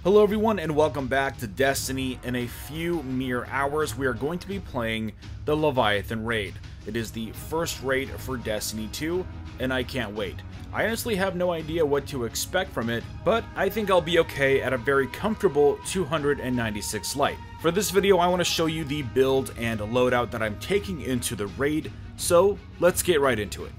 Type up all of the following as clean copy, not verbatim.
Hello everyone and welcome back to Destiny. In a few mere hours we are going to be playing the Leviathan raid. It is the first raid for Destiny 2 and I can't wait. I honestly have no idea what to expect from it, but I think I'll be okay at a very comfortable 296 light. For this video I want to show you the build and loadout that I'm taking into the raid, so let's get right into it.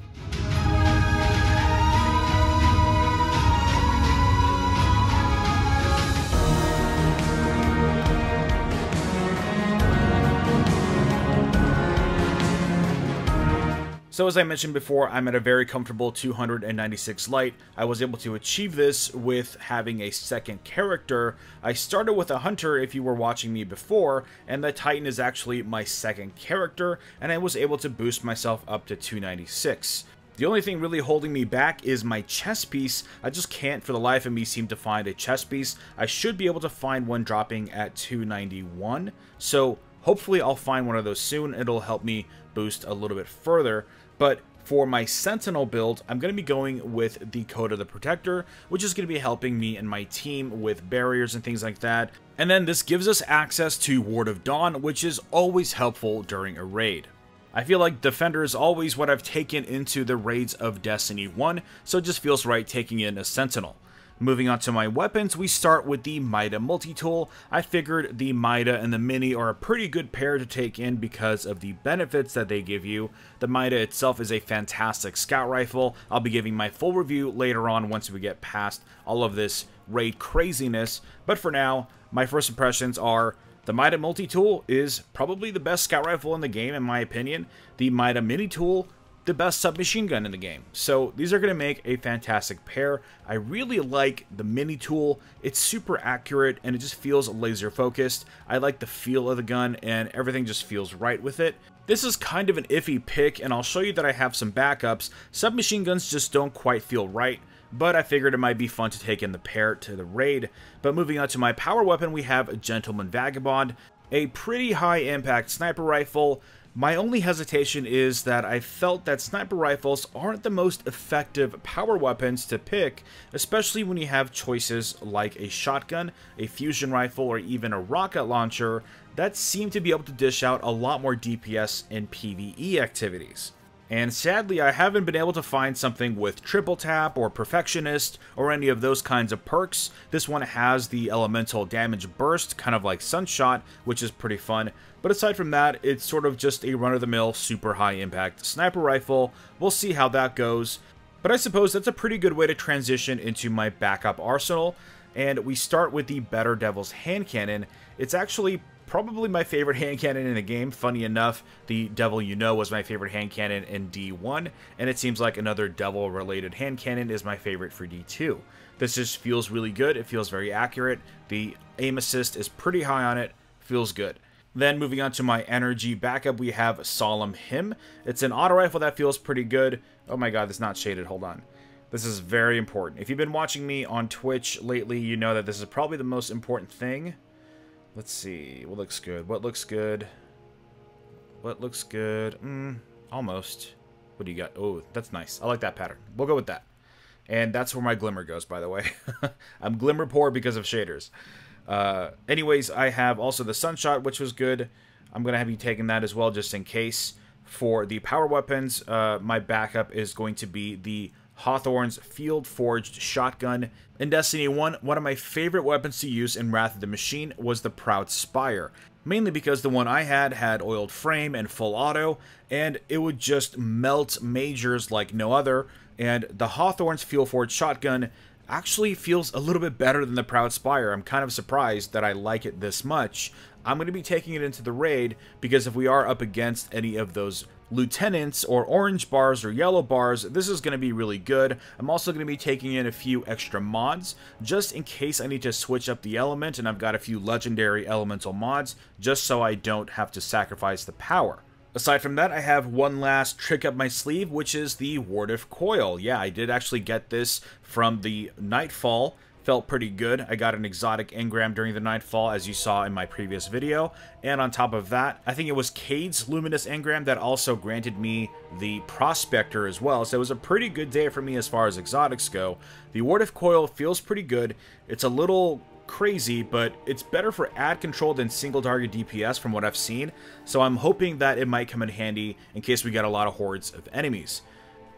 So as I mentioned before, I'm at a very comfortable 296 light. I was able to achieve this with having a second character. I started with a hunter if you were watching me before, and the Titan is actually my second character, and I was able to boost myself up to 296. The only thing really holding me back is my chest piece. I just can't for the life of me seem to find a chest piece. I should be able to find one dropping at 291, so hopefully I'll find one of those soon. It'll help me boost a little bit further. But for my Sentinel build, I'm going to be going with the Code of the Protector, which is going to be helping me and my team with barriers and things like that. And then this gives us access to Ward of Dawn, which is always helpful during a raid. I feel like Defender is always what I've taken into the raids of Destiny 1, so it just feels right taking in a Sentinel. Moving on to my weapons, we start with the MIDA multi-tool. I figured the MIDA and the Mini are a pretty good pair to take in because of the benefits that they give you. The MIDA itself is a fantastic scout rifle. I'll be giving my full review later on once we get past all of this raid craziness. But for now, my first impressions are the MIDA multi-tool is probably the best scout rifle in the game in my opinion. The MIDA Mini tool, the best submachine gun in the game. So these are going to make a fantastic pair. I really like the Mini tool. It's super accurate and it just feels laser focused. I like the feel of the gun and everything just feels right with it. This is kind of an iffy pick and I'll show you that I have some backups. Submachine guns just don't quite feel right, but I figured it might be fun to take in the pair to the raid. But moving on to my power weapon, we have a Gentleman Vagabond, a pretty high impact sniper rifle. My only hesitation is that I felt that sniper rifles aren't the most effective power weapons to pick, especially when you have choices like a shotgun, a fusion rifle, or even a rocket launcher that seem to be able to dish out a lot more DPS in PvE activities. And sadly, I haven't been able to find something with triple tap or perfectionist or any of those kinds of perks. This one has the elemental damage burst, kind of like Sunshot, which is pretty fun. But aside from that, it's sort of just a run-of-the-mill super high impact sniper rifle. We'll see how that goes. But I suppose that's a pretty good way to transition into my backup arsenal. And we start with the Better Devil's hand cannon. It's actually probably my favorite hand cannon in the game. Funny enough, the Devil You Know was my favorite hand cannon in D1, and it seems like another Devil-related hand cannon is my favorite for D2. This just feels really good. It feels very accurate. The aim assist is pretty high on it. Feels good. Then moving on to my energy backup, we have Solemn Hymn. It's an auto rifle that feels pretty good. Oh my god, it's not shaded. Hold on. This is very important. If you've been watching me on Twitch lately, you know that this is probably the most important thing. Let's see. What looks good? What looks good? What looks good? Almost. What do you got? Oh, that's nice. I like that pattern. We'll go with that. And that's where my glimmer goes, by the way. I'm glimmer poor because of shaders. Anyways, I have also the Sunshot, which was good. I'm going to have you taking that as well, just in case. For the power weapons, my backup is going to be the HAWTHORNE'S Field Forged Shotgun. In Destiny 1, one of my favorite weapons to use in Wrath of the Machine was the Proud Spire. Mainly because the one I had oiled frame and full auto, and it would just melt majors like no other. And the HAWTHORNE'S Field Forged Shotgun actually feels a little bit better than the Proud Spire. I'm kind of surprised that I like it this much. I'm going to be taking it into the raid because if we are up against any of those lieutenants or orange bars or yellow bars, this is going to be really good. I'm also going to be taking in a few extra mods just in case I need to switch up the element, and I've got a few legendary elemental mods just so I don't have to sacrifice the power. Aside from that, I have one last trick up my sleeve, which is the Wardcliff COIL. Yeah, I did actually get this from the Nightfall. Felt pretty good. I got an exotic engram during the Nightfall, as you saw in my previous video. And on top of that, I think it was Cade's Luminous engram that also granted me the Prospector as well. So it was a pretty good day for me as far as exotics go. The Wardcliff COIL feels pretty good. It's a little crazy, but it's better for ad control than single target DPS from what I've seen, so I'm hoping that it might come in handy in case we get a lot of hordes of enemies.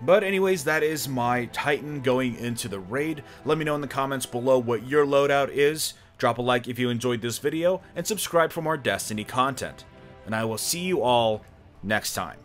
But anyways, that is my Titan going into the raid. Let me know in the comments below what your loadout is. Drop a like if you enjoyed this video, and subscribe for more Destiny content. And I will see you all next time.